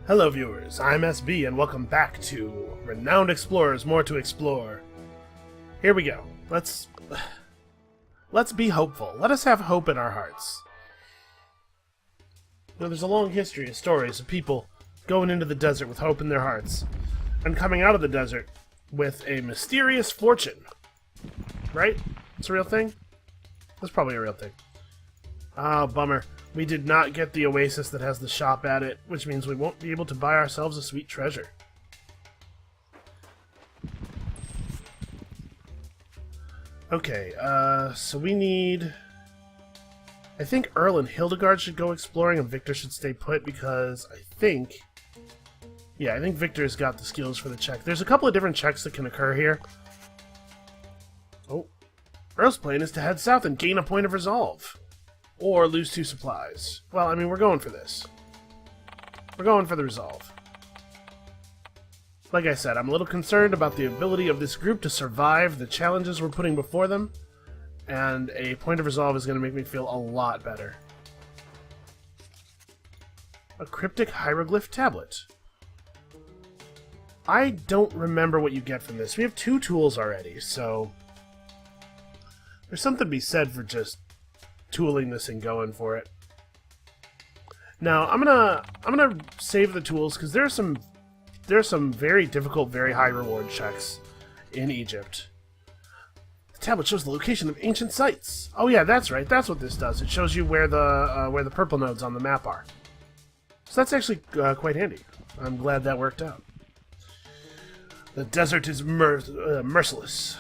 Hello viewers, I'm SB and welcome back to Renowned Explorers, More to Explore. Here we go. Let's be hopeful. Let us have hope in our hearts. Now, there's a long history of stories of people going into the desert with hope in their hearts and coming out of the desert with a mysterious fortune. Right? It's a real thing? That's probably a real thing. Ah, bummer. We did not get the oasis that has the shop at it, which means we won't be able to buy ourselves a sweet treasure. Okay, so we need... I think Earl and Hildegard should go exploring and Victor should stay put because I think... Yeah, I think Victor's got the skills for the check. There's a couple of different checks that can occur here. Oh. Earl's plan is to head south and gain a point of resolve. Or lose 2 supplies. Well, I mean, we're going for this. We're going for the resolve. Like I said, I'm a little concerned about the ability of this group to survive the challenges we're putting before them, and a point of resolve is going to make me feel a lot better. A cryptic hieroglyph tablet. I don't remember what you get from this. We have 2 tools already, so... There's something to be said for just tooling this and going for it. Now, I'm gonna save the tools because there's some very difficult, very high reward checks in Egypt. The tablet shows the location of ancient sites. Oh yeah, that's right. That's what this does. It shows you where the purple nodes on the map are. So that's actually quite handy. I'm glad that worked out. The desert is merciless.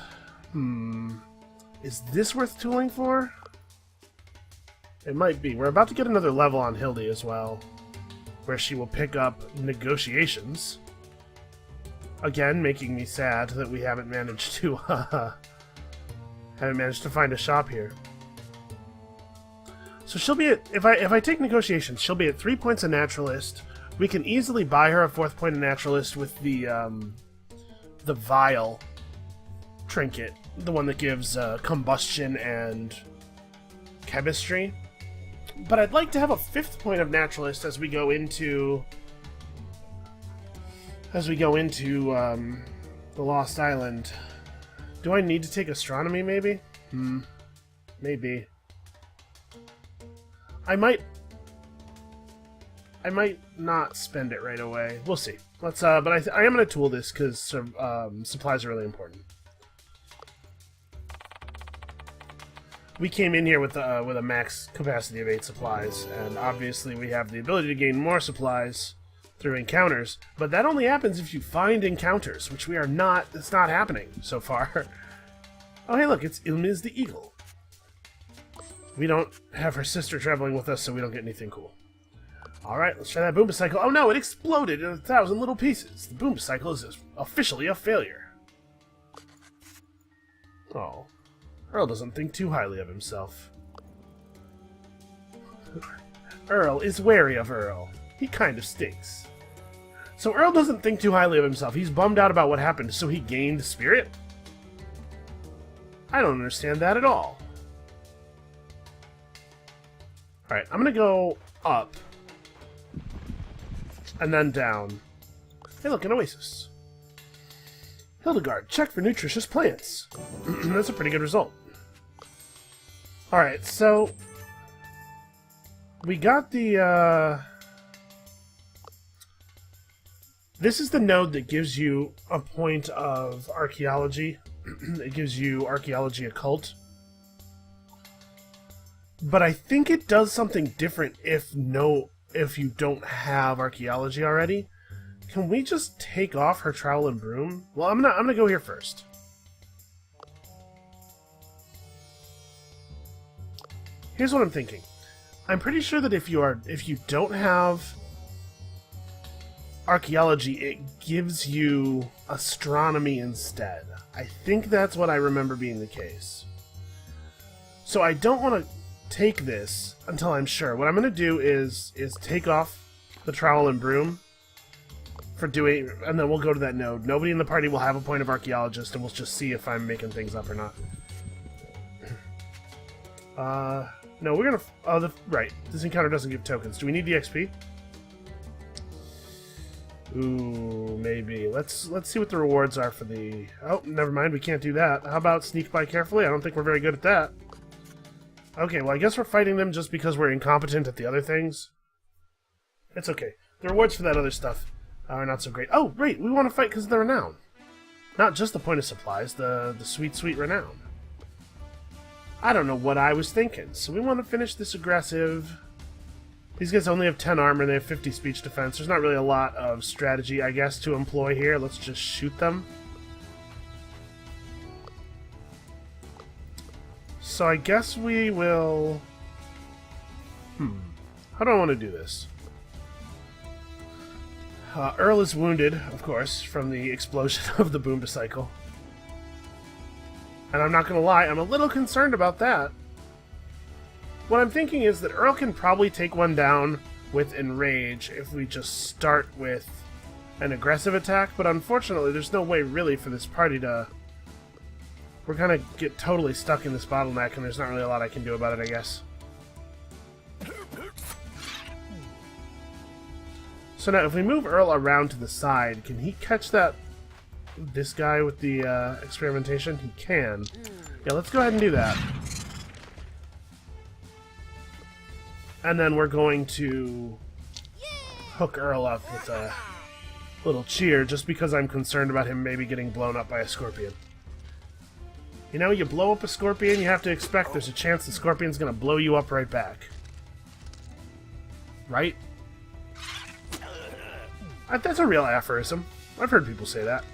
Is this worth tooling for? It might be. We're about to get another level on Hildy as well, where she will pick up negotiations. Again, making me sad that we haven't managed to find a shop here. So she'll be at, if I take negotiations, she'll be at 3 points a naturalist. We can easily buy her a 4th point a naturalist with the vial trinket, the one that gives combustion and chemistry. But I'd like to have a 5th point of naturalist as we go into the Lost Island. Do I need to take astronomy, maybe? Maybe. I might not spend it right away. We'll see. Let's. But I am going to tool this because supplies are really important. We came in here with a max capacity of 8 supplies, and obviously we have the ability to gain more supplies through encounters, but that only happens if you find encounters, which we are not. It's not happening so far. Oh, hey, look, it's Ilmiz the Eagle. We don't have her sister traveling with us, so we don't get anything cool. Alright, let's try that boom cycle. Oh no, it exploded in 1,000 little pieces. The boom cycle is officially a failure. Oh. Earl doesn't think too highly of himself. Earl is wary of Earl. He kind of stinks. So Earl doesn't think too highly of himself. He's bummed out about what happened, so he gained spirit? I don't understand that at all. Alright, I'm gonna go up. And then down. Hey look, an oasis. Hildegard, check for nutritious plants. That's a pretty good result. Alright, so... We got the, This is the node that gives you a point of archaeology. It gives you archaeology occult. But I think it does something different if you don't have archaeology already. Can we just take off her trowel and broom? Well, I'm gonna go here first. Here's what I'm thinking. I'm pretty sure that if you don't have archaeology, it gives you astronomy instead. I think that's what I remember being the case. So I don't want to take this until I'm sure. What I'm gonna do is take off the trowel and broom. And then we'll go to that node. Nobody in the party will have a point of archaeologist, and we'll just see if I'm making things up or not. No, we're gonna... right. This encounter doesn't give tokens. Do we need the XP? Ooh, maybe. Let's see what the rewards are for the... Oh, never mind, we can't do that. How about sneak by carefully? I don't think we're very good at that. Okay, well, I guess we're fighting them just because we're incompetent at the other things. It's okay. The rewards for that other stuff are not so great. Oh, right, we want to fight because of the renown. Not just the point of supplies, the sweet, sweet renown. I don't know what I was thinking. So we want to finish this aggressive... These guys only have 10 armor, they have 50 speech defense. There's not really a lot of strategy, I guess, to employ here. Let's just shoot them. So I guess we will... How do I want to do this? Earl is wounded, of course, from the explosion of the boom-to-cycle. And I'm not going to lie, I'm a little concerned about that. What I'm thinking is that Earl can probably take one down with Enrage if we just start with an aggressive attack, but unfortunately there's no way really for this party to... We're gonna get totally stuck in this bottleneck and there's not really a lot I can do about it, I guess. So now if we move Earl around to the side, can he catch this guy with the experimentation? He can. Yeah, let's go ahead and do that. And then we're going to hook Earl up with a little cheer, just because I'm concerned about him maybe getting blown up by a scorpion. You know, you blow up a scorpion, you have to expect there's a chance the scorpion's going to blow you up right back. Right? That's a real aphorism. I've heard people say that.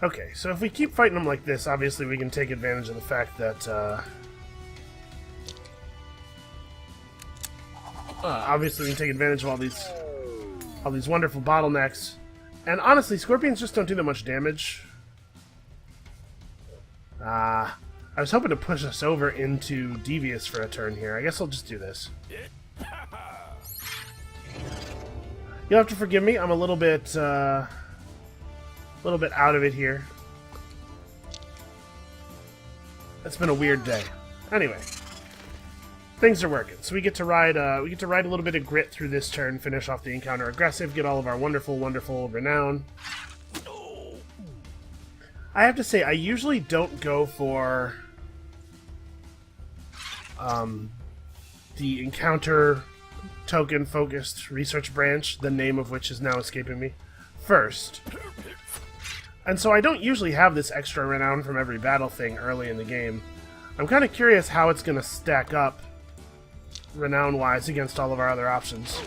Okay, so if we keep fighting them like this, obviously we can take advantage of the fact that... obviously, we can take advantage of all these wonderful bottlenecks. And honestly, scorpions just don't do that much damage. I was hoping to push us over into Devious for a turn here. I guess I'll just do this. You'll have to forgive me. I'm a little bit out of it here. It's been a weird day. Anyway. Things are working, so we get to ride a little bit of grit through this turn, finish off the encounter aggressive, get all of our wonderful, wonderful renown. I have to say, I usually don't go for the encounter token focused research branch, the name of which is now escaping me, first. And so I don't usually have this extra renown from every battle thing early in the game. I'm kind of curious how it's going to stack up renown-wise against all of our other options.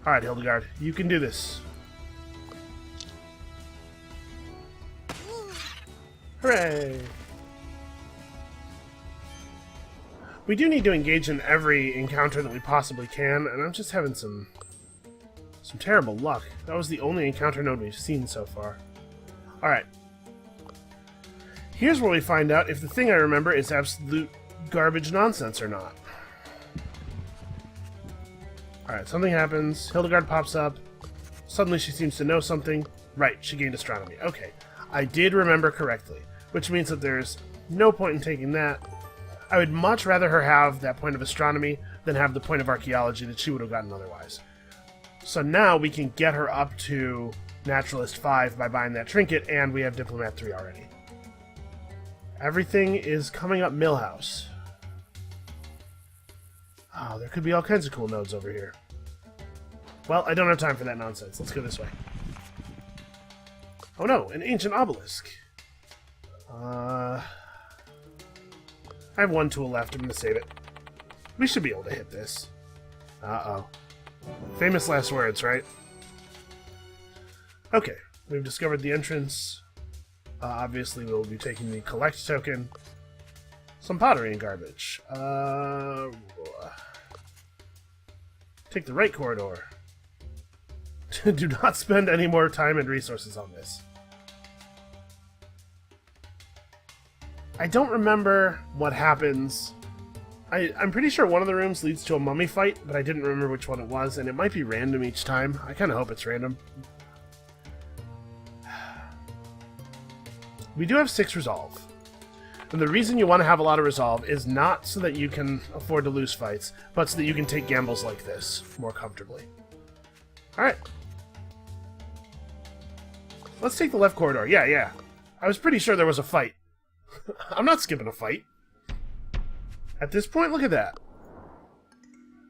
Alright, Hildegard, you can do this. Hooray! We do need to engage in every encounter that we possibly can, and I'm just having some terrible luck. That was the only encounter node we've seen so far. Alright. Here's where we find out if the thing I remember is absolute garbage nonsense or not. Alright, something happens. Hildegard pops up. Suddenly she seems to know something. Right, she gained astronomy. Okay, I did remember correctly, which means that there's no point in taking that. I would much rather her have that point of astronomy than have the point of archaeology that she would have gotten otherwise. So now we can get her up to Naturalist 5 by buying that trinket, and we have Diplomat 3 already. Everything is coming up Millhouse. Oh, there could be all kinds of cool nodes over here. Well, I don't have time for that nonsense. Let's go this way. Oh no, an ancient obelisk. I have one tool left. I'm going to save it. We should be able to hit this. Uh-oh. Famous last words, right? Okay, we've discovered the entrance. Obviously, we'll be taking the collect token. Some pottery and garbage. Take the right corridor. Do not spend any more time and resources on this. I don't remember what happens. I'm pretty sure one of the rooms leads to a mummy fight, but I didn't remember which one it was, and it might be random each time. I kind of hope it's random. We do have 6 resolve, And the reason you want to have a lot of resolve is not so that you can afford to lose fights, but so that you can take gambles like this more comfortably. Alright. Let's take the left corridor. Yeah. I was pretty sure there was a fight. I'm not skipping a fight. At this point, look at that.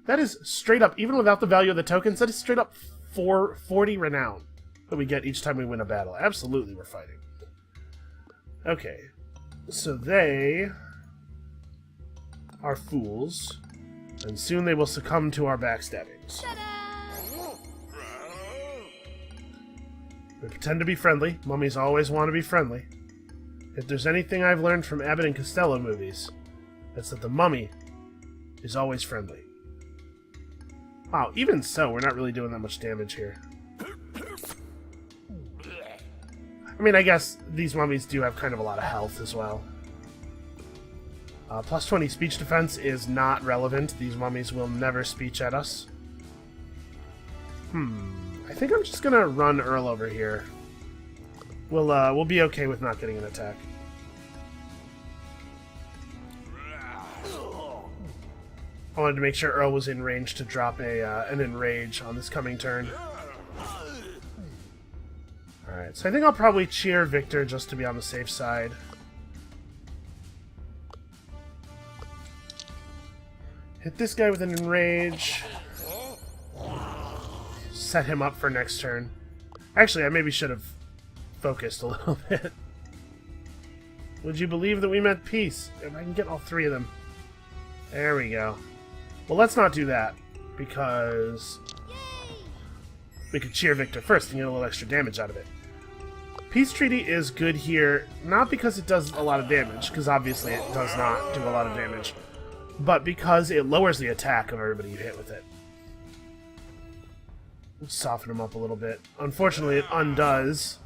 That is straight up, even without the value of the tokens, that is straight up 40 renown that we get each time we win a battle. Absolutely, we're fighting. Okay. So they are fools, and soon they will succumb to our backstabbings. We pretend to be friendly. Mummies always want to be friendly. If there's anything I've learned from Abbott and Costello movies, it's that the mummy is always friendly. Wow, even so, we're not really doing that much damage here. I mean, I guess these mummies do have kind of a lot of health as well. Plus 20 speech defense is not relevant. These mummies will never speech at us. I think I'm just gonna run Earl over here. We'll be okay with not getting an attack. I wanted to make sure Earl was in range to drop an Enrage on this coming turn. Alright, so I think I'll probably cheer Victor just to be on the safe side. Hit this guy with an Enrage. Set him up for next turn. Actually, I maybe should have focused a little bit. Would you believe that we meant peace? If I can get all three of them. There we go. Well, let's not do that, because we could cheer Victor first and get a little extra damage out of it. Peace Treaty is good here, not because it does a lot of damage, because obviously it does not do a lot of damage, but because it lowers the attack of everybody you hit with it. Soften him up a little bit. Unfortunately, it undoes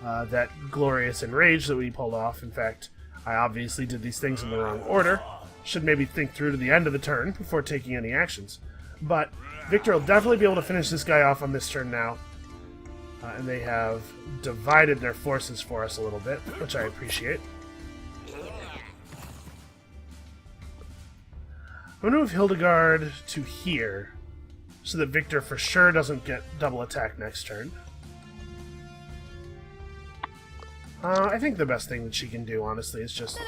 that glorious Enrage that we pulled off. In fact, I obviously did these things in the wrong order. Should maybe think through to the end of the turn before taking any actions. But Victor will definitely be able to finish this guy off on this turn now. And they have divided their forces for us a little bit, which I appreciate. I'm going to move Hildegard to here, so that Victor for sure doesn't get double attack next turn. I think the best thing that she can do, honestly, is just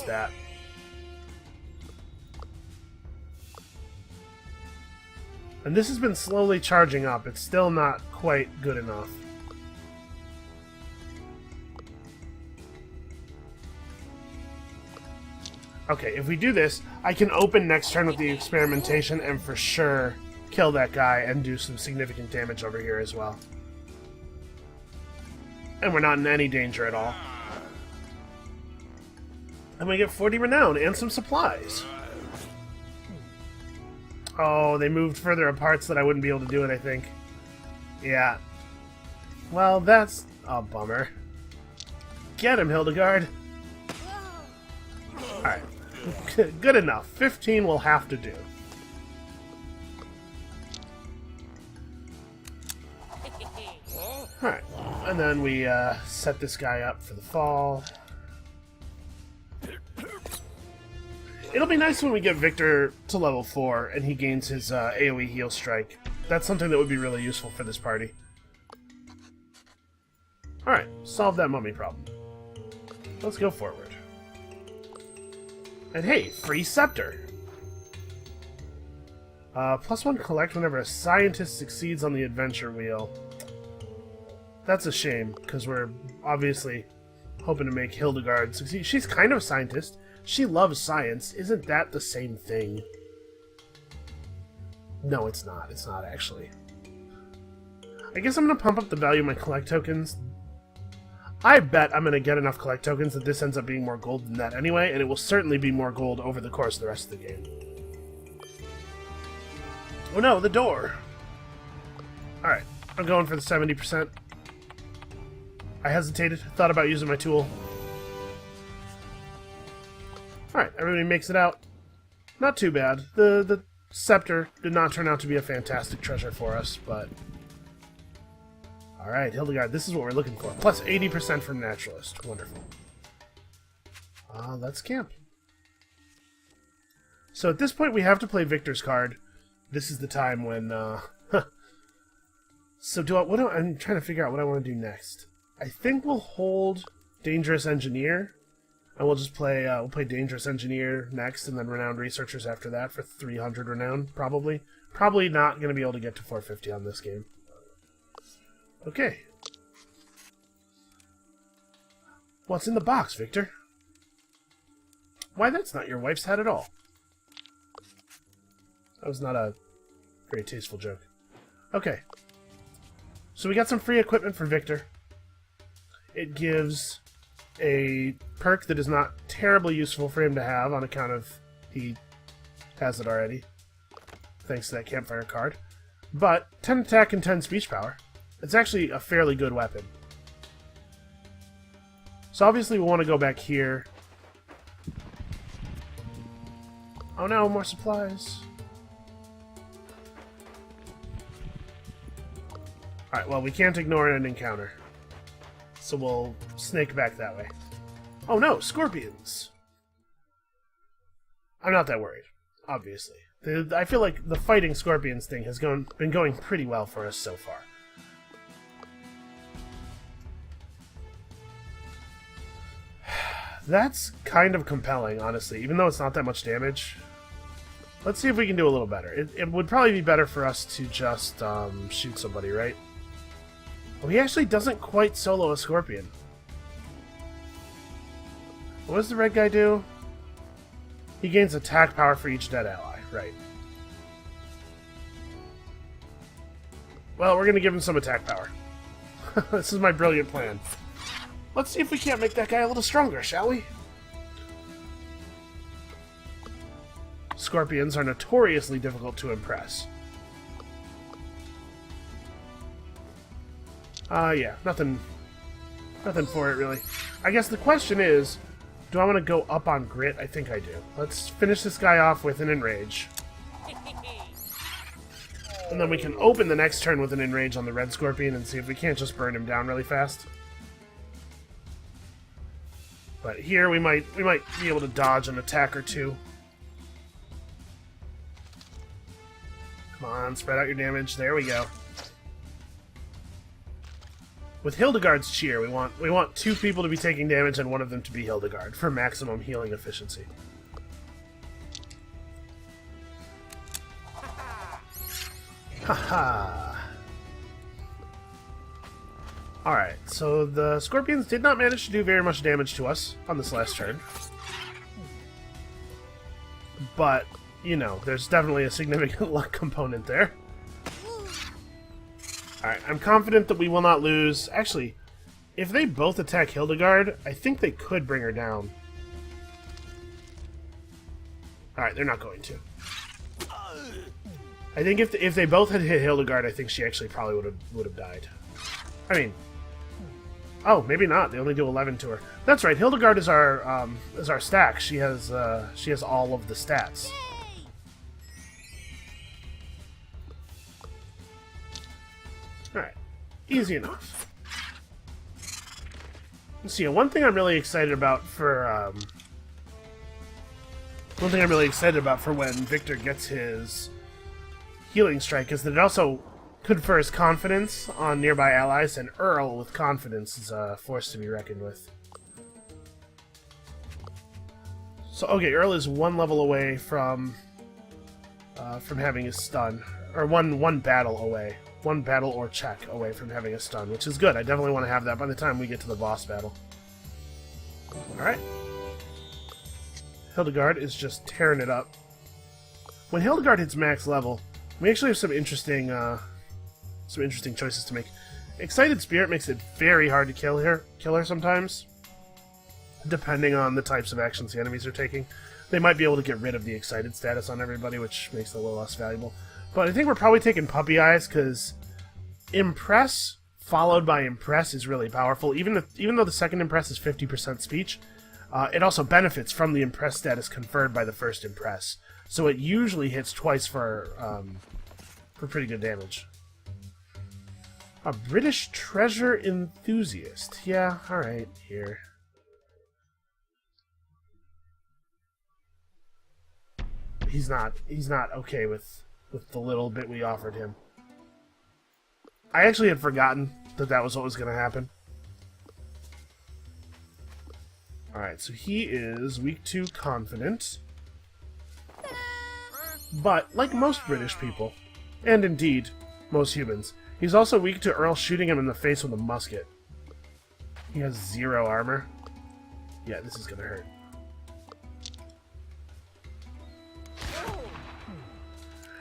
that. And this has been slowly charging up. It's still not quite good enough. Okay, if we do this, I can open next turn with the experimentation and for sure kill that guy and do some significant damage over here as well. And we're not in any danger at all. And we get 40 renown and some supplies. Oh, they moved further apart so that I wouldn't be able to do it, I think. Yeah. Well, that's a bummer. Get him, Hildegard. Alright. Good enough. 15 will have to do. Alright. And then we set this guy up for the fall. It'll be nice when we get Victor to level 4 and he gains his AoE heal strike. That's something that would be really useful for this party. Alright, solve that mummy problem. Let's go forward. And hey, free scepter! +1 collect whenever a scientist succeeds on the adventure wheel. That's a shame, because we're obviously hoping to make Hildegard succeed. She's kind of a scientist. She loves science. Isn't that the same thing? No, it's not. It's not, actually. I guess I'm going to pump up the value of my collect tokens. I bet I'm going to get enough collect tokens that this ends up being more gold than that anyway, and it will certainly be more gold over the course of the rest of the game. Oh no, the door! Alright, I'm going for the 70%. I hesitated, thought about using my tool. Alright, everybody makes it out. Not too bad. The scepter did not turn out to be a fantastic treasure for us, but... Alright, Hildegard, this is what we're looking for. Plus 80% from Naturalist. Wonderful. Let's camp. So at this point, we have to play Victor's card. This is the time when... So I'm trying to figure out what I want to do next. I think we'll hold Dangerous Engineer, and we'll just play we'll play Dangerous Engineer next, and then Renowned Researchers after that for 300 Renown, probably. Probably not going to be able to get to 450 on this game. Okay. What's in the box, Victor? Why, that's not your wife's hat at all. That was not a very tasteful joke. Okay. So we got some free equipment for Victor. It gives a perk that is not terribly useful for him to have on account of he has it already, thanks to that campfire card. But 10 attack and 10 speech power. It's actually a fairly good weapon. So obviously we want to go back here. Oh no, more supplies. Alright, well, we can't ignore an encounter. So we'll snake back that way. Oh no, scorpions! I'm not that worried, obviously. I feel like the fighting scorpions thing has been going pretty well for us so far. That's kind of compelling, honestly, even though it's not that much damage. Let's see if we can do a little better. It would probably be better for us to just shoot somebody, right? Oh, he actually doesn't quite solo a scorpion. What does the red guy do? He gains attack power for each dead ally, right. Well, we're going to give him some attack power. This is my brilliant plan. Let's see if we can't make that guy a little stronger, shall we? Scorpions are notoriously difficult to impress. Yeah, nothing for it, really. I guess the question is, do I want to go up on grit? I think I do. Let's finish this guy off with an enrage. And then we can open the next turn with an enrage on the red scorpion and see if we can't just burn him down really fast. But here we might be able to dodge an attack or two. Come on, spread out your damage. There we go. With Hildegard's cheer, we want two people to be taking damage and one of them to be Hildegard for maximum healing efficiency. Haha. Alright, so the scorpions did not manage to do very much damage to us on this last turn. But, you know, there's definitely a significant luck component there. Alright, I'm confident that we will not lose. Actually, if they both attack Hildegard, I think they could bring her down. Alright, they're not going to. I think if they both had hit Hildegard, I think she actually probably would have died. I mean, oh, maybe not. They only do 11 to her. That's right. Hildegard is our stack. She has all of the stats. All right, easy enough. Let's see. One thing I'm really excited about for when Victor gets his healing strike is that it also confers confidence on nearby allies, and Earl with confidence is a force to be reckoned with. So okay, Earl is one level away from having his stun, or one battle away, one battle or check away from having a stun, which is good. I definitely want to have that by the time we get to the boss battle. All right, Hildegard is just tearing it up. When Hildegard hits max level, we actually have some interesting choices to make. Excited Spirit makes it very hard to kill her sometimes, depending on the types of actions the enemies are taking. They might be able to get rid of the excited status on everybody, which makes it a little less valuable. But I think we're probably taking Puppy Eyes, because Impress followed by Impress is really powerful. Even though the second Impress is 50% speech, it also benefits from the Impress status conferred by the first Impress. So it usually hits twice for pretty good damage. A British treasure enthusiast. Yeah, alright, here. he's not okay with the little bit we offered him. I actually had forgotten that was what was going to happen. Alright, so he is weak to confident. But, like most British people, and indeed most humans, he's also weak to Earl shooting him in the face with a musket. He has 0 armor. Yeah, this is going to hurt.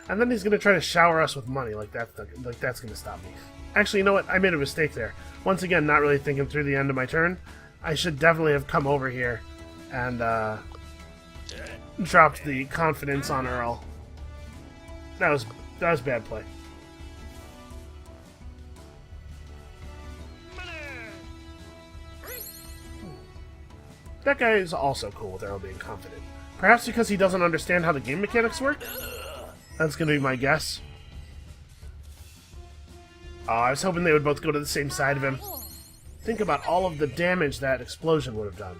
And then he's going to try to shower us with money, like that's going to stop me. Actually, you know what? I made a mistake there. Once again, not really thinking through the end of my turn. I should definitely have come over here and dropped the confidence on Earl. That was bad play. That guy is also cool with Earl being confident. Perhaps because he doesn't understand how the game mechanics work? That's going to be my guess. Oh, I was hoping they would both go to the same side of him. Think about all of the damage that explosion would have done.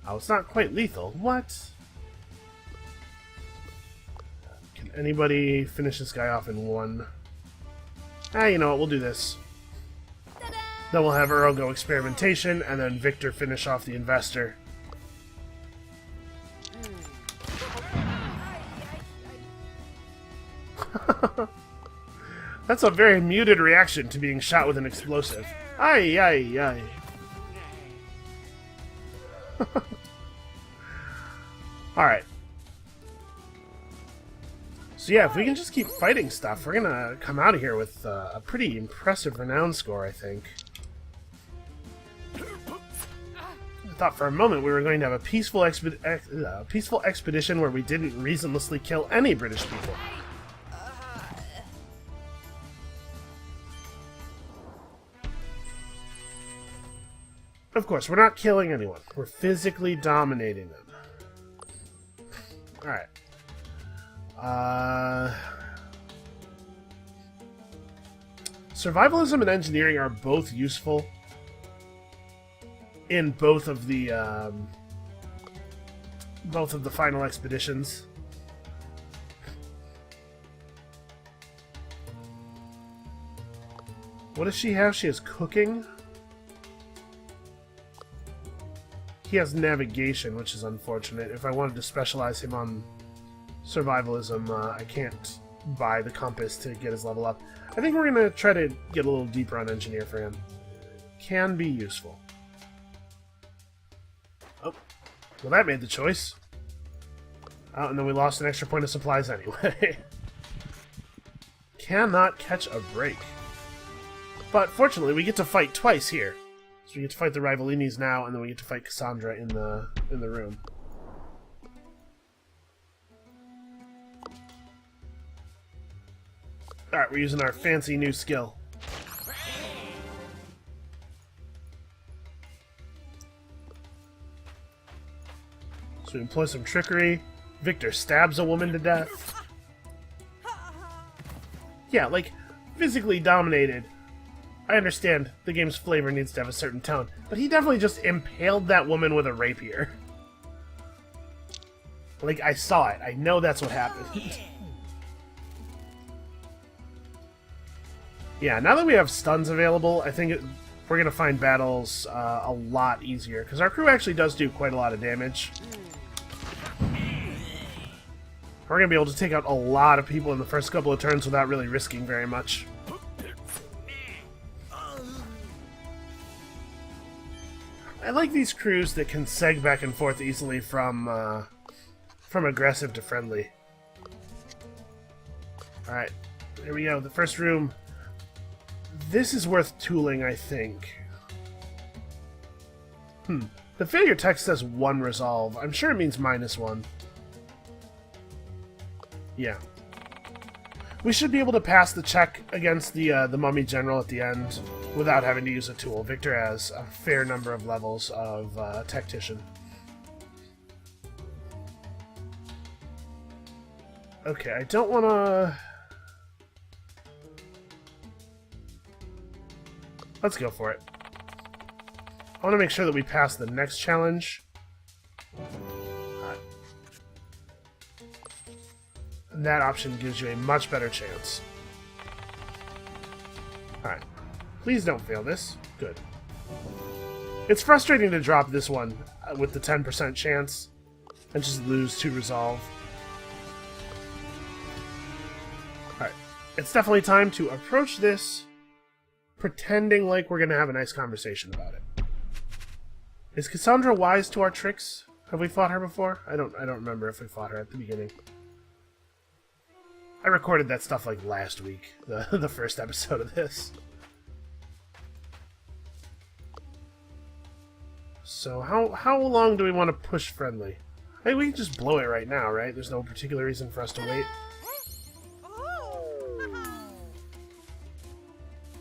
Oh, it's not quite lethal. What? Can anybody finish this guy off in one? Ah, you know what? We'll do this. Then we'll have Earl go experimentation, and then Victor finish off the investor. That's a very muted reaction to being shot with an explosive. Ay, ay, ay. Alright. So yeah, if we can just keep fighting stuff, we're gonna come out of here with a pretty impressive renown score, I think. I thought for a moment we were going to have a peaceful expedition where we didn't reasonlessly kill any British people. Of course, we're not killing anyone. We're physically dominating them. Alright. Survivalism and engineering are both useful in both of the final expeditions. What does she have? She has cooking. He has navigation, which is unfortunate. If I wanted to specialize him on survivalism, I can't buy the compass to get his level up. I think we're going to try to get a little deeper on engineer for him. Can be useful. Oh, well that made the choice. Oh, and then we lost an extra point of supplies anyway. Cannot catch a break. But fortunately, we get to fight twice here. So we get to fight the Rivalinis now, and then we get to fight Cassandra in the room. Alright, we're using our fancy new skill. So we employ some trickery. Victor stabs a woman to death. Yeah, like, physically dominated. I understand the game's flavor needs to have a certain tone, but he definitely just impaled that woman with a rapier. Like, I saw it. I know that's what happened. Yeah, now that we have stuns available, I think we're going to find battles a lot easier, because our crew actually does do quite a lot of damage. We're going to be able to take out a lot of people in the first couple of turns without really risking very much. I like these crews that can seg back and forth easily from aggressive to friendly. Alright, here we go, the first room. This is worth tooling, I think. The failure text says 1 resolve. I'm sure it means -1. Yeah. We should be able to pass the check against the Mummy General at the end without having to use a tool. Victor has a fair number of levels of Tactician. Okay, I don't want to... Let's go for it. I want to make sure that we pass the next challenge. that option gives you a much better chance. Alright. Please don't fail this. Good. It's frustrating to drop this one with the 10% chance and just lose to resolve. Alright. It's definitely time to approach this pretending like we're going to have a nice conversation about it. Is Cassandra wise to our tricks? Have we fought her before? I don't remember if we fought her at the beginning. I recorded that stuff like last week, the first episode of this. So how long do we want to push friendly? Hey, we can just blow it right now, right? There's no particular reason for us to wait.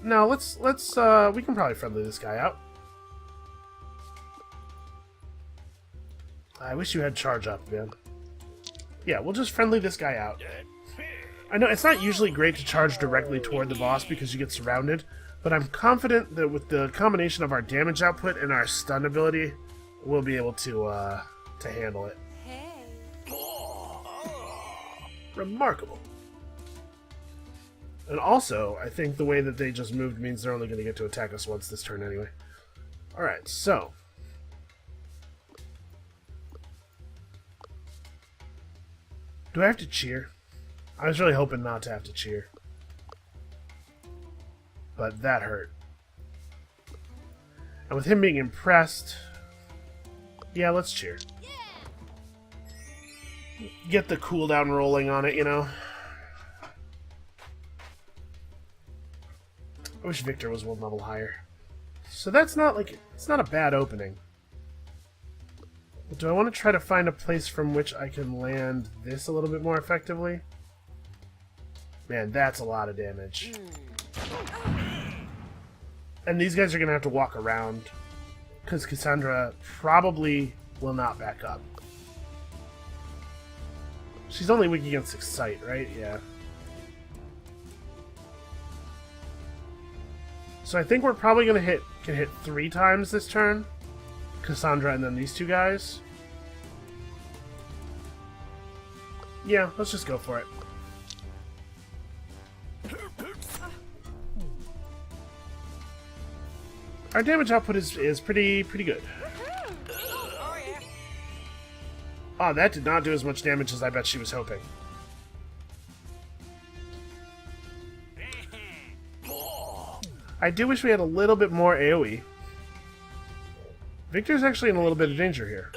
No, let's we can probably friendly this guy out. I wish you had charge up, man. Yeah, we'll just friendly this guy out. I know it's not usually great to charge directly toward the boss because you get surrounded, but I'm confident that with the combination of our damage output and our stun ability, we'll be able to handle it. Remarkable. And also, I think the way that they just moved means they're only going to get to attack us once this turn anyway. Alright, so... do I have to cheer? I was really hoping not to have to cheer. But that hurt. And with him being impressed... yeah, let's cheer. Get the cooldown rolling on it, you know? I wish Victor was one level higher. So that's not like... it's not a bad opening. But do I want to try to find a place from which I can land this a little bit more effectively? Man, that's a lot of damage. And these guys are going to have to walk around, because Cassandra probably will not back up. She's only weak against Excite, right? Yeah. So I think we're probably going to hit 3 times this turn. Cassandra and then these two guys. Yeah, let's just go for it. Our damage output is pretty good. Oh, that did not do as much damage as I bet she was hoping. I do wish we had a little bit more AoE. Victor's actually in a little bit of danger here.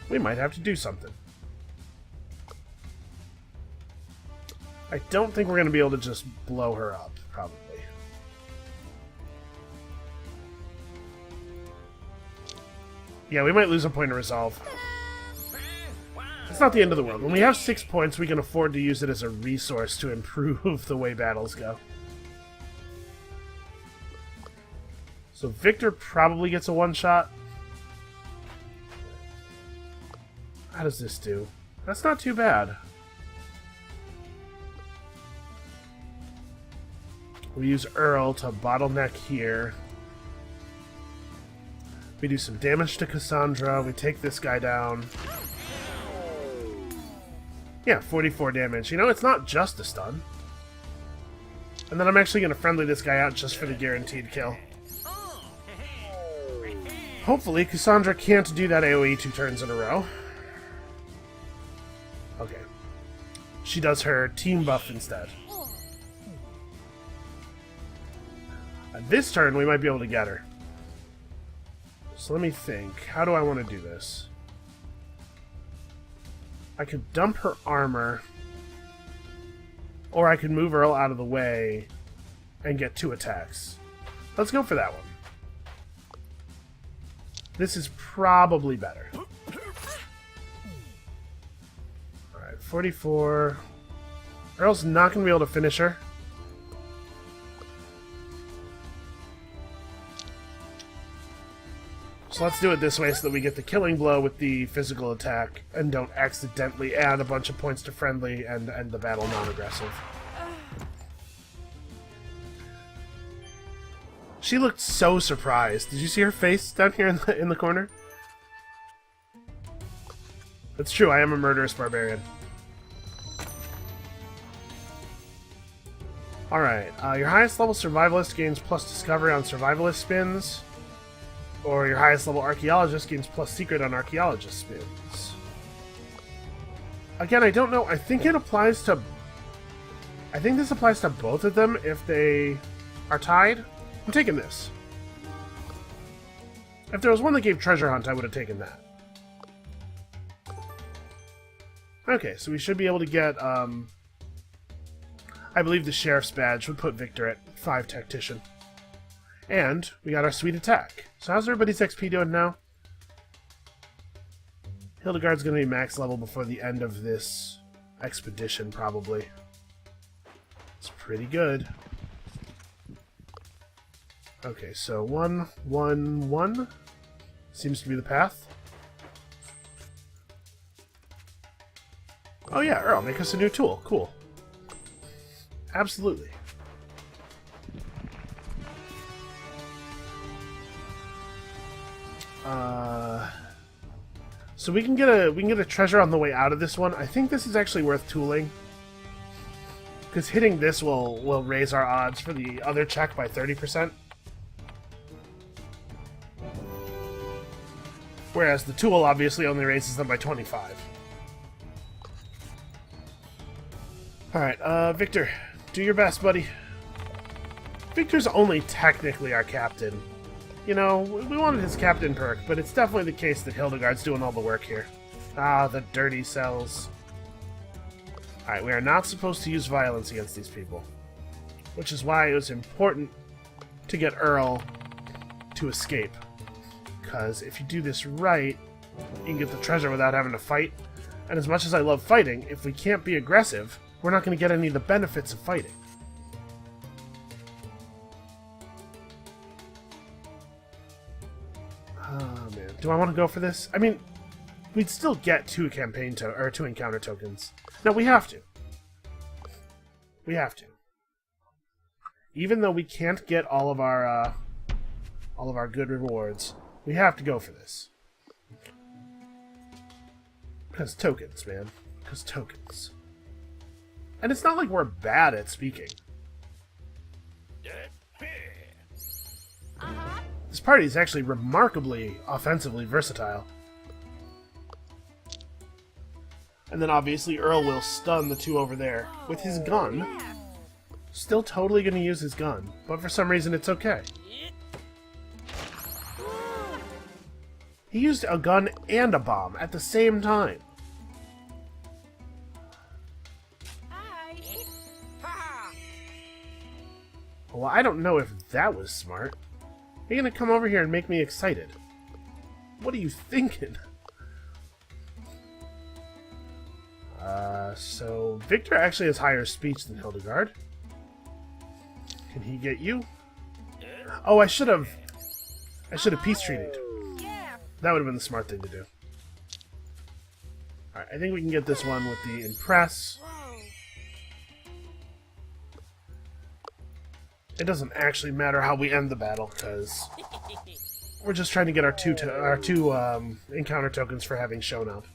We might have to do something. I don't think we're going to be able to just blow her up, probably. Yeah, we might lose a point of resolve. It's not the end of the world. When we have 6 points, we can afford to use it as a resource to improve the way battles go. So Victor probably gets a one-shot. How does this do? That's not too bad. We use Earl to bottleneck here. We do some damage to Cassandra. We take this guy down. Yeah, 44 damage. You know, it's not just a stun. And then I'm actually going to friendly this guy out just for the guaranteed kill. Hopefully, Cassandra can't do that AoE 2 turns in a row. Okay. She does her team buff instead. This turn, we might be able to get her. So let me think. How do I want to do this? I could dump her armor. Or I could move Earl out of the way and get 2 attacks. Let's go for that one. This is probably better. Alright, 44. Earl's not going to be able to finish her. So let's do it this way so that we get the killing blow with the physical attack and don't accidentally add a bunch of points to friendly and end the battle non-aggressive. She looked so surprised. Did you see her face down here in the corner? It's true, I am a murderous barbarian. Alright, your highest level survivalist gains plus discovery on survivalist spins, or your highest level archaeologist gains plus secret on archaeologist spins. Again, I don't know, I think it applies to... I think this applies to both of them if they are tied. I'm taking this. If there was one that gave treasure hunt, I would have taken that. Okay, so we should be able to get, I believe the sheriff's badge would put Victor at 5 tactician. And we got our sweet attack. So how's everybody's XP doing now? Hildegard's going to be max level before the end of this expedition, probably. It's pretty good. Okay, so 1, 1, 1 seems to be the path. Oh yeah, Earl, make us a new tool. Cool. Absolutely. So we can get a treasure on the way out of this one. I think this is actually worth tooling, because hitting this will raise our odds for the other check by 30%. Whereas the tool obviously only raises them by 25. Alright, Victor, do your best, buddy. Victor's only technically our captain. You know, we wanted his captain perk, but it's definitely the case that Hildegard's doing all the work here. Ah, the dirty cells. Alright, we are not supposed to use violence against these people. Which is why it was important to get Earl to escape. Because if you do this right, you can get the treasure without having to fight. And as much as I love fighting, if we can't be aggressive, we're not going to get any of the benefits of fighting. Oh man, do I want to go for this? I mean, we'd still get 2 2 encounter tokens. No, we have to. We have to. Even though we can't get all of our good rewards, we have to go for this. Because tokens, man. Because tokens. And it's not like we're bad at speaking. This party is actually remarkably offensively versatile. And then obviously Earl will stun the 2 over there with his gun. Still totally going to use his gun, but for some reason it's okay. He used a gun and a bomb at the same time. Well, I don't know if that was smart. You're gonna come over here and make me excited. What are you thinking? So Victor actually has higher speech than Hildegard. Can he get you? Oh, I should have peace treated. That would have been the smart thing to do. Alright, I think we can get this one with the impress. It doesn't actually matter how we end the battle, because we're just trying to get our two encounter tokens for having shown up.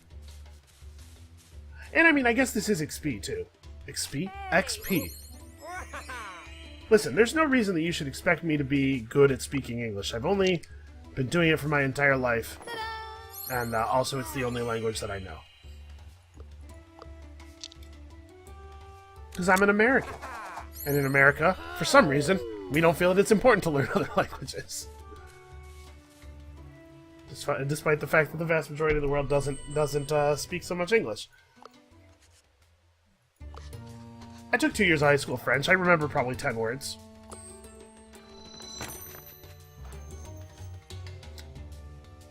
And I mean, I guess this is XP too. XP? XP. Listen, there's no reason that you should expect me to be good at speaking English. I've only been doing it for my entire life, and also it's the only language that I know. Because I'm an American. And in America, for some reason, we don't feel that it's important to learn other languages. Despite the fact that the vast majority of the world doesn't speak so much English. I took 2 years of high school French. I remember probably 10 words.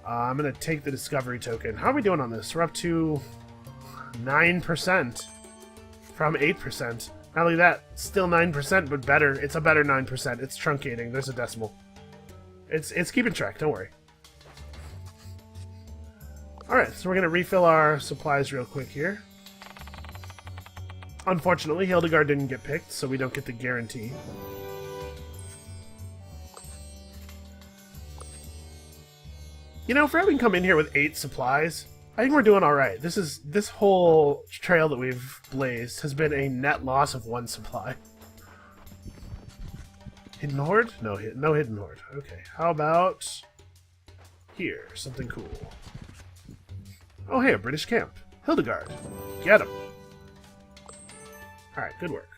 I'm going to take the discovery token. How are we doing on this? We're up to 9% from 8%. Not only that, still 9%, but better. It's a better 9%. It's truncating. There's a decimal. It's keeping track. Don't worry. Alright, so we're going to refill our supplies real quick here. Unfortunately, Hildegard didn't get picked, so we don't get the guarantee. You know, for having come in here with 8 supplies, I think we're doing all right. This whole trail that we've blazed has been a net loss of 1 supply. Hidden Horde? No Hidden Horde. Okay, how about here? Something cool. Oh, hey, a British camp. Hildegard. Get him. Alright, good work.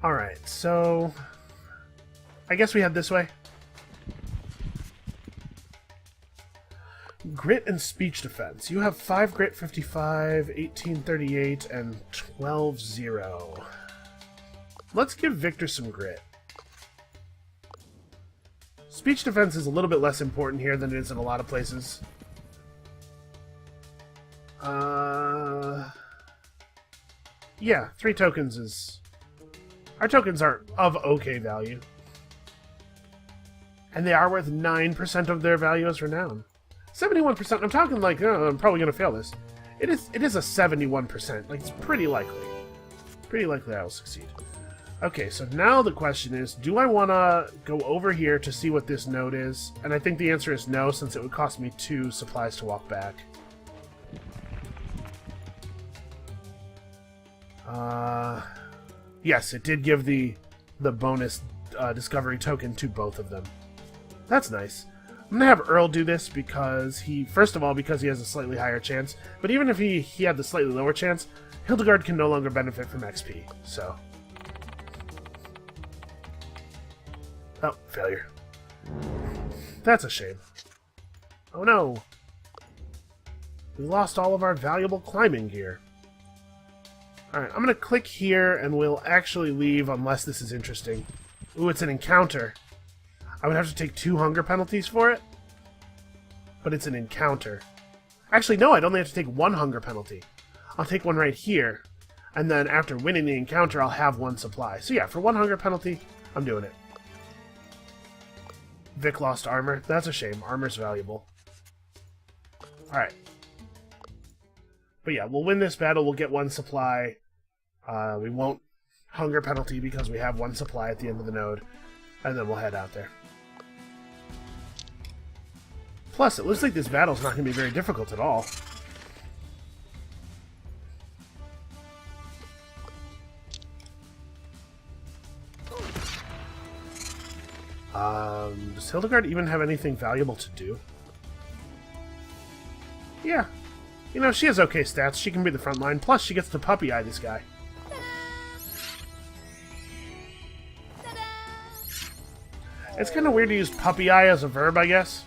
Alright, so I guess we head this way. Grit and speech defense. You have 5 grit, 55, 1838, and 12-0. Let's give Victor some grit. Speech defense is a little bit less important here than it is in a lot of places. Yeah, 3 tokens is... Our tokens are of okay value. And they are worth 9% of their value as renown. 71%, I'm talking like, I'm probably going to fail this. It is a 71%, like it's pretty likely. Pretty likely I will succeed. Okay, so now the question is, do I want to go over here to see what this node is? And I think the answer is no, since it would cost me 2 supplies to walk back. Yes, it did give the bonus discovery token to both of them. That's nice. I'm gonna have Earl do this because first of all, because he has a slightly higher chance, but even if he had the slightly lower chance, Hildegard can no longer benefit from XP, so... Oh, failure. That's a shame. Oh no! We lost all of our valuable climbing gear. Alright, I'm gonna click here and we'll actually leave unless this is interesting. Ooh, it's an encounter. I would have to take 2 hunger penalties for it. But it's an encounter. Actually, no, I'd only have to take 1 hunger penalty. I'll take one right here. And then after winning the encounter, I'll have 1 supply. So yeah, for 1 hunger penalty, I'm doing it. Vic lost armor. That's a shame. Armor's valuable. Alright. But yeah, we'll win this battle. We'll get 1 supply. We won't hunger penalty because we have 1 supply at the end of the node. And then we'll head out there. Plus, it looks like this battle's not going to be very difficult at all. Does Hildegard even have anything valuable to do? Yeah. You know, she has okay stats. She can be the front line. Plus, she gets to puppy eye this guy. It's kind of weird to use puppy eye as a verb, I guess.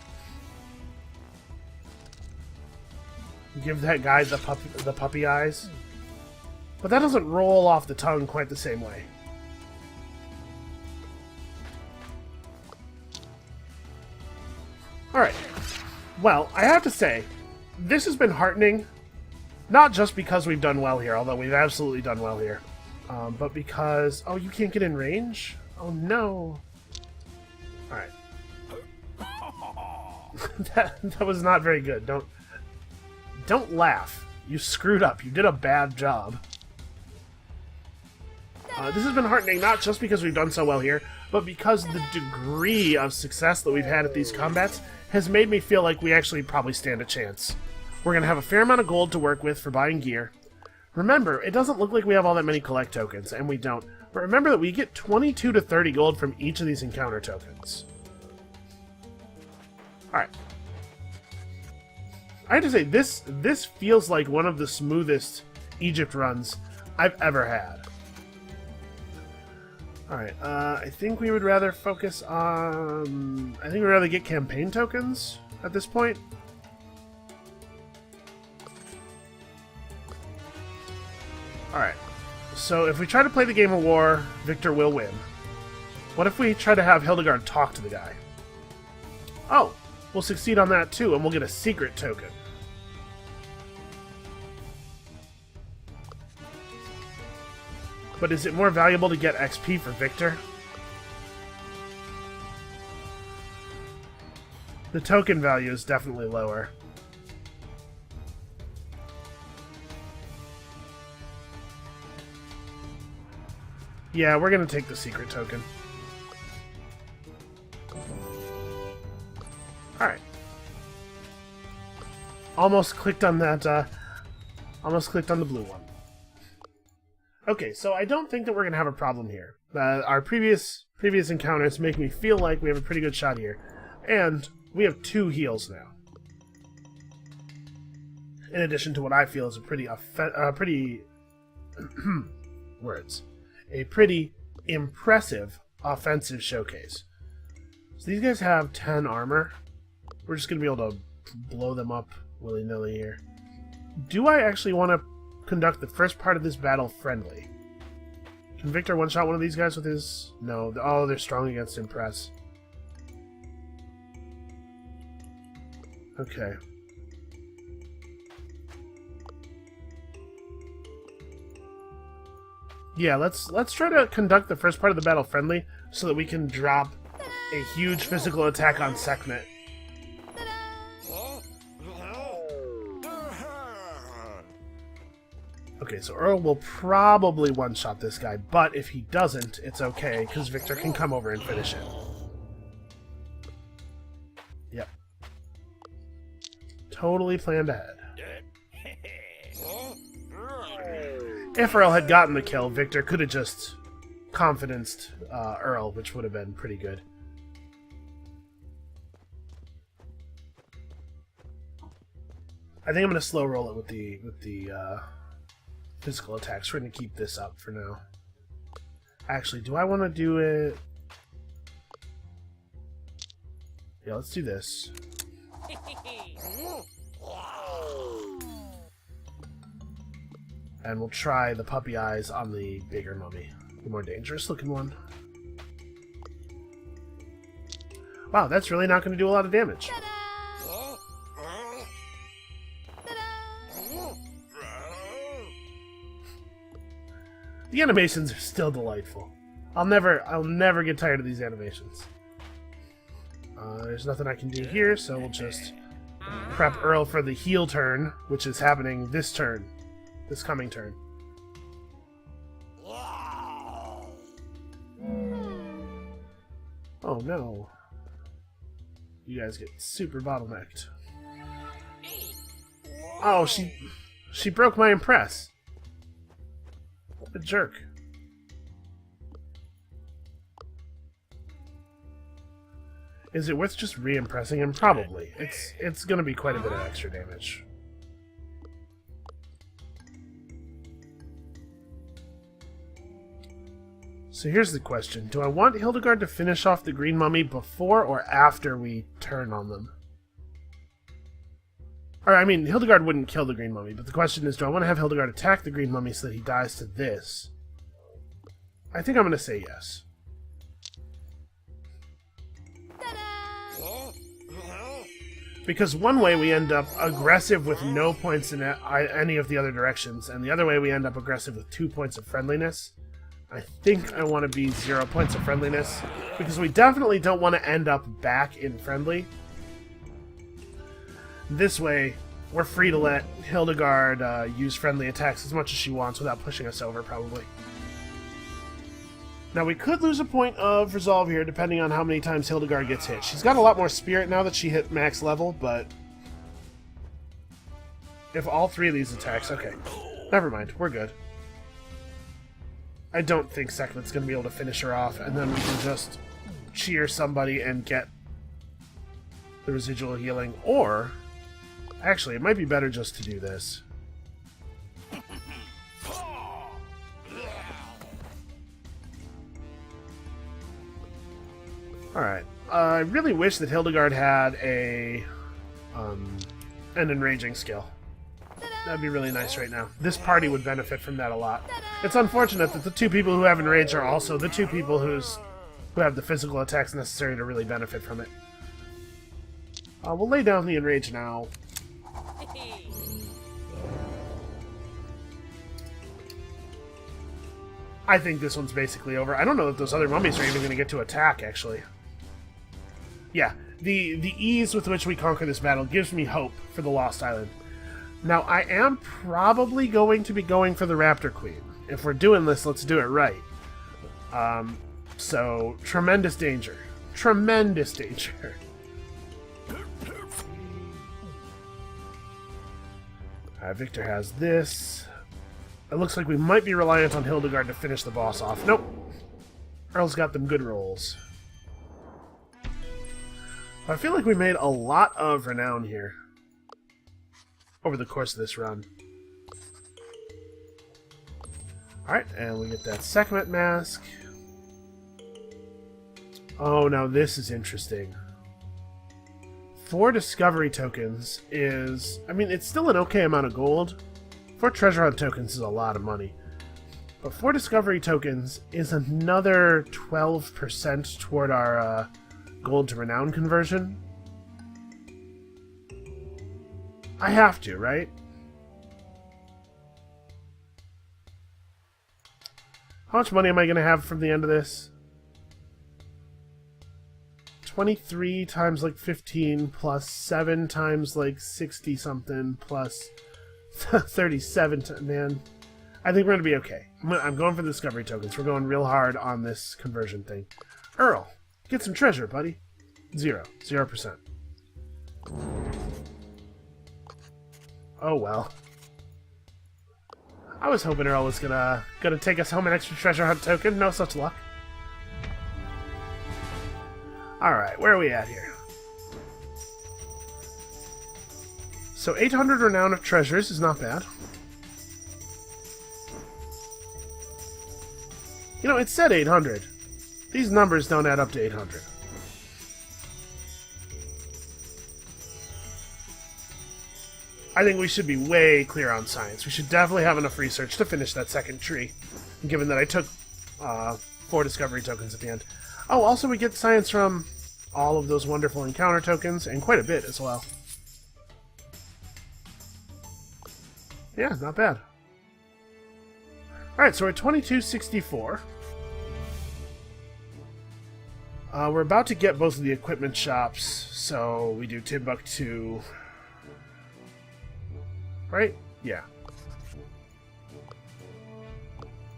Give that guy the puppy eyes. But that doesn't roll off the tongue quite the same way. Alright. Well, I have to say, this has been heartening. Not just because we've done well here, although we've absolutely done well here. But because... Oh, you can't get in range? Oh, no. Alright. that was not very good. Don't laugh. You screwed up. You did a bad job. This has been heartening, not just because we've done so well here, but because the degree of success that we've had at these combats has made me feel like we actually probably stand a chance. We're going to have a fair amount of gold to work with for buying gear. Remember, it doesn't look like we have all that many collect tokens, and we don't. But remember that we get 22 to 30 gold from each of these encounter tokens. Alright. I have to say, this feels like one of the smoothest Egypt runs I've ever had. Alright, I think we would rather focus on... I think we'd rather get campaign tokens at this point. Alright, so if we try to play the game of war, Victor will win. What if we try to have Hildegard talk to the guy? Oh, we'll succeed on that too, and we'll get a secret token. But is it more valuable to get XP for Victor? The token value is definitely lower. Yeah, we're gonna take the secret token. Alright. Almost clicked on that, almost clicked on the blue one. Okay, so I don't think that we're going to have a problem here. Our previous encounters make me feel like we have a pretty good shot here. And we have 2 heals now. In addition to what I feel is a pretty a pretty impressive offensive showcase. So these guys have 10 armor. We're just going to be able to blow them up willy-nilly here. Do I actually want to conduct the first part of this battle friendly? Can Victor one-shot one of these guys with his... No. Oh, they're strong against Impress. Okay. Yeah, let's try to conduct the first part of the battle friendly so that we can drop a huge physical attack on Sekhmet. Okay, so Earl will probably one-shot this guy, but if he doesn't, it's okay, because Victor can come over and finish it. Yep. Totally planned ahead. If Earl had gotten the kill, Victor could have just confidenced Earl, which would have been pretty good. I think I'm going to slow roll it with the physical attacks. We're going to keep this up for now. Actually, do I want to do it... Yeah, let's do this. And we'll try the puppy eyes on the bigger mummy. The more dangerous looking one. Wow, that's really not going to do a lot of damage. The animations are still delightful. I'll never get tired of these animations. There's nothing I can do here, so we'll just prep Earl for the heal turn, which is happening this turn. This coming turn. Oh no. You guys get super bottlenecked. Oh, she broke my impress. What a jerk. Is it worth just re-impressing him? Probably. It's gonna be quite a bit of extra damage. So here's the question. Do I want Hildegard to finish off the green mummy before or after we turn on them? Or, I mean, Hildegard wouldn't kill the green mummy, but the question is, do I want to have Hildegard attack the green mummy so that he dies to this? I think I'm going to say yes. Because one way we end up aggressive with no points in any of the other directions, and the other way we end up aggressive with 2 points of friendliness. I think I want to be 0 points of friendliness, because we definitely don't want to end up back in friendly. This way, we're free to let Hildegard use friendly attacks as much as she wants without pushing us over, probably. Now, we could lose a point of resolve here, depending on how many times Hildegard gets hit. She's got a lot more spirit now that she hit max level, but... if all 3 of these attacks... Okay, never mind, we're good. I don't think Sekhmet's going to be able to finish her off, and then we can just cheer somebody and get the residual healing. Or, actually, it might be better just to do this. Alright. I really wish that Hildegard had an enraging skill. That'd be really nice right now. This party would benefit from that a lot. It's unfortunate that the 2 people who have enrage are also the 2 people who have the physical attacks necessary to really benefit from it. We'll lay down the enrage now. I think this one's basically over. I don't know that those other mummies are even going to get to attack, actually. Yeah, the ease with which we conquer this battle gives me hope for the Lost Island. Now, I am probably going to be going for the Raptor Queen. If we're doing this, let's do it right. So, tremendous danger. Tremendous danger. Victor has this. It looks like we might be reliant on Hildegard to finish the boss off. Nope. Earl's got them good rolls. I feel like we made a lot of renown here over the course of this run. Alright, and we get that Sekhmet mask. Oh, now this is interesting. 4 discovery tokens is... I mean, it's still an okay amount of gold. 4 treasure hunt tokens is a lot of money. But 4 discovery tokens is another 12% toward our gold to renown conversion. I have to, right? How much money am I going to have from the end of this? 23 times like 15 plus 7 times like 60 something plus 37. Man, I think we're going to be okay. I'm going for the discovery tokens. We're going real hard on this conversion thing. Earl, get some treasure, buddy. 0%. Oh well. I was hoping Earl was gonna take us home an extra treasure hunt token. No such luck. Alright, where are we at here? So 800 renown of treasures is not bad. You know, it said 800. These numbers don't add up to 800. I think we should be way clear on science. We should definitely have enough research to finish that second tree, given that I took 4 discovery tokens at the end. Oh, also we get science from all of those wonderful encounter tokens, and quite a bit as well. Yeah, not bad. Alright, so we're at 2264. We're about to get both of the equipment shops, so we do Timbuktu. Right? Yeah.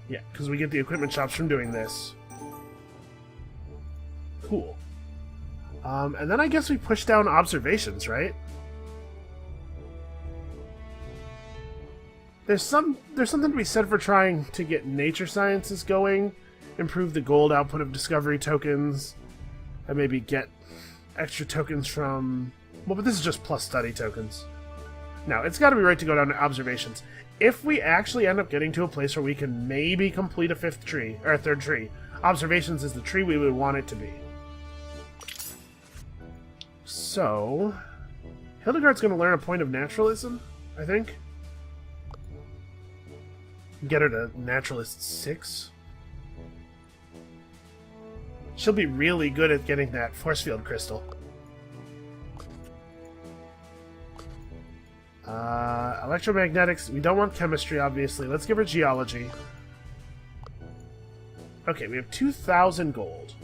Yeah, because we get the equipment shops from doing this. Cool. And then I guess we push down observations, right? There's something to be said for trying to get nature sciences going, improve the gold output of discovery tokens, and maybe get extra tokens from... Well, but this is just plus study tokens. Now, it's got to be right to go down to observations. If we actually end up getting to a place where we can maybe complete a 5th tree, or a 3rd tree, observations is the tree we would want it to be. So, Hildegard's going to learn a point of naturalism, I think. Get her to naturalist 6. She'll be really good at getting that force field crystal. Electromagnetics. We don't want chemistry, obviously. Let's give her geology. Okay, we have 2,000 gold.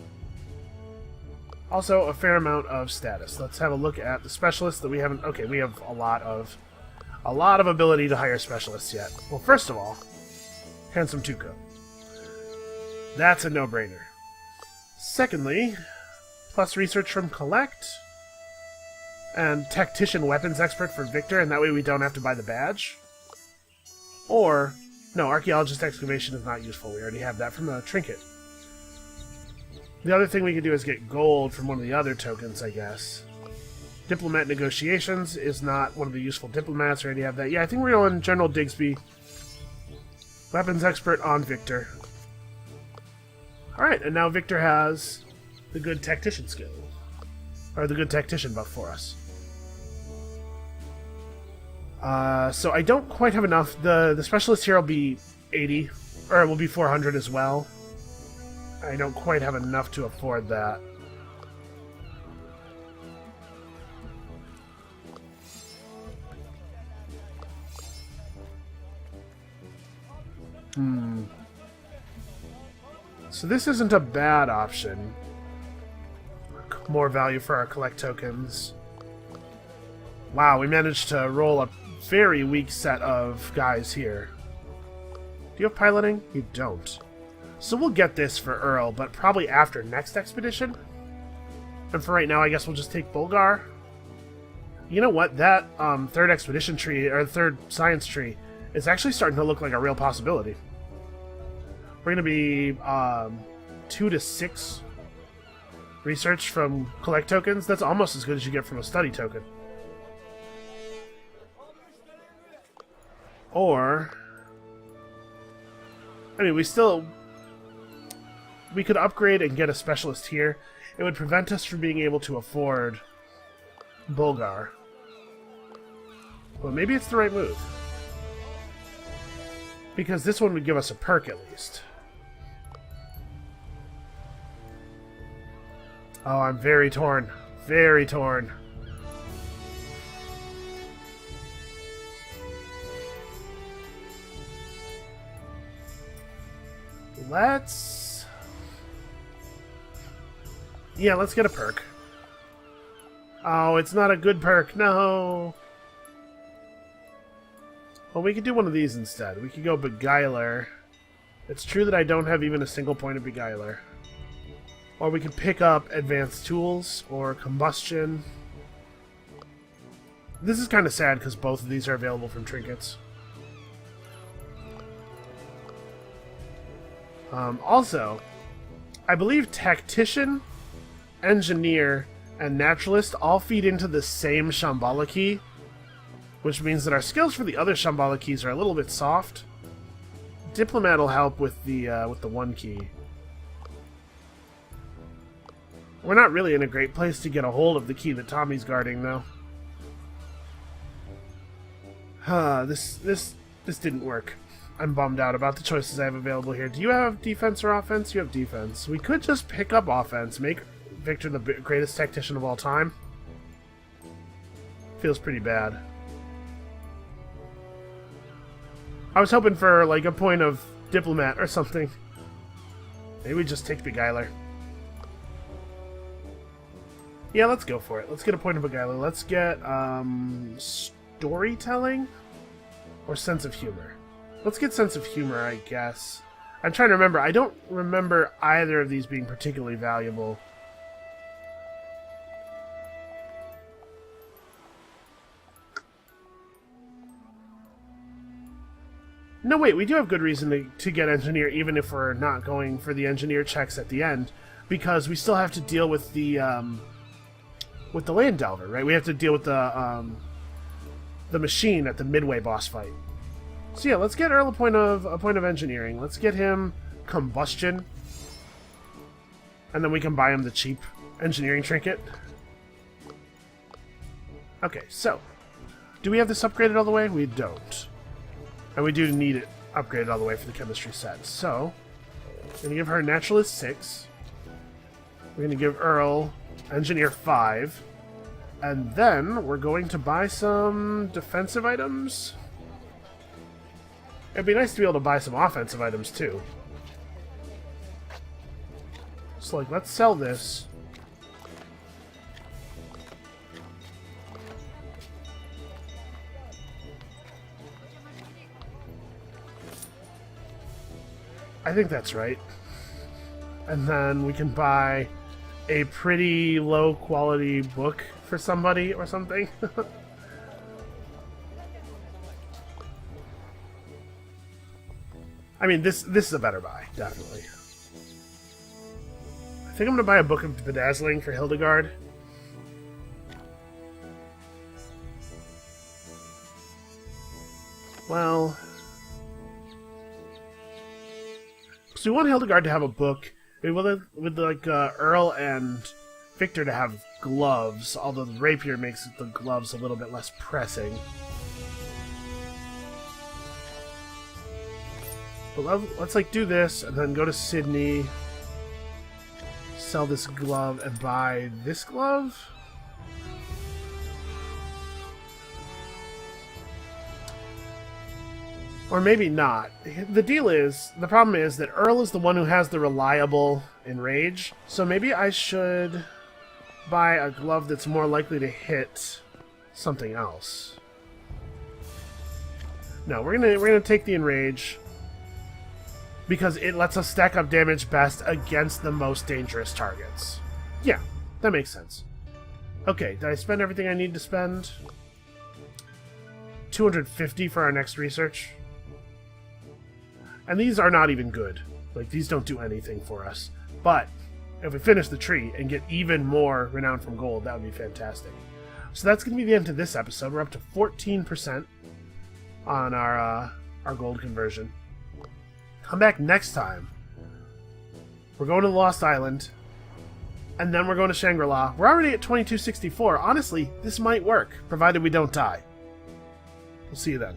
Also, a fair amount of status. Let's have a look at the specialists that we haven't... Okay, we have a lot of ability to hire specialists yet. Well, first of all, Handsome Tuco. That's a no-brainer. Secondly, plus research from Collect... and Tactician Weapons Expert for Victor, and that way we don't have to buy the badge. Or, no, Archaeologist Excavation is not useful. We already have that from the Trinket. The other thing we could do is get gold from one of the other tokens, I guess. Diplomat Negotiations is not one of the useful diplomats. We already have that. Yeah, I think we're going General Digsby. Weapons Expert on Victor. Alright, and now Victor has the good Tactician skill. Or the good Tactician buff for us. So I don't quite have enough. The specialist here will be 80, or it will be 400 as well. I don't quite have enough to afford that. So this isn't a bad option. More value for our collect tokens. Wow, we managed to roll a very weak set of guys here. Do you have piloting? You don't. So we'll get this for Earl, but probably after next expedition. And for right now, I guess we'll just take Bulgar. You know what? That third expedition tree, or third science tree, is actually starting to look like a real possibility. We're going to be 2 to 6 research from collect tokens. That's almost as good as you get from a study token. Or, I mean, we could upgrade and get a specialist here. It would prevent us from being able to afford Bulgar. But maybe it's the right move. Because this one would give us a perk at least. Oh, I'm very torn. Very torn. Let's get a perk. Oh, it's not a good perk. No. Well, we could do one of these instead. We could go Beguiler. It's true that I don't have even a single point of Beguiler. Or we could pick up Advanced Tools or Combustion. This is kind of sad because both of these are available from trinkets. Also, I believe Tactician, Engineer, and Naturalist all feed into the same Shambhala key, which means that our skills for the other Shambhala keys are a little bit soft. Diplomat will help with the one key. We're not really in a great place to get a hold of the key that Tommy's guarding, though. This didn't work. I'm bummed out about the choices I have available here. Do you have defense or offense? You have defense. We could just pick up offense, make Victor the greatest tactician of all time. Feels pretty bad. I was hoping for, like, a point of diplomat or something. Maybe we just take Beguiler. Yeah, let's go for it. Let's get a point of Beguiler. Let's get, storytelling? Or sense of humor? Let's get sense of humor, I guess. I'm trying to remember. I don't remember either of these being particularly valuable. No, wait, we do have good reason to get engineer, even if we're not going for the engineer checks at the end, because we still have to deal with the land delver, right? We have to deal with the machine at the midway boss fight. So yeah, let's get Earl a point of engineering. Let's get him combustion, and then we can buy him the cheap engineering trinket. Okay, so do we have this upgraded all the way? We don't. And we do need it upgraded all the way for the chemistry set. So, we're going to give her Naturalist 6. We're going to give Earl Engineer 5. And then we're going to buy some defensive items. It'd be nice to be able to buy some offensive items, too. So, like, let's sell this. I think that's right. And then we can buy a pretty low quality book for somebody or something. I mean, this is a better buy, definitely. I think I'm going to buy a book of Bedazzling for Hildegard. Well, so we want Hildegard to have a book. We would like Earl and Victor to have gloves, although the rapier makes the gloves a little bit less pressing. But let's like do this and then go to Sydney, sell this glove and buy this glove. Or maybe not. The problem is that Earl is the one who has the reliable enrage, so maybe I should buy a glove that's more likely to hit something else. No, we're gonna take the enrage because it lets us stack up damage best against the most dangerous targets. Yeah, that makes sense. Okay, did I spend everything I need to spend? 250 for our next research. And these are not even good. Like, these don't do anything for us. But if we finish the tree and get even more renown from gold, that would be fantastic. So that's going to be the end of this episode. We're up to 14% on our gold conversion. Come back next time. We're going to the Lost Island. And then we're going to Shangri-La. We're already at 2264. Honestly, this might work, provided we don't die. We'll see you then.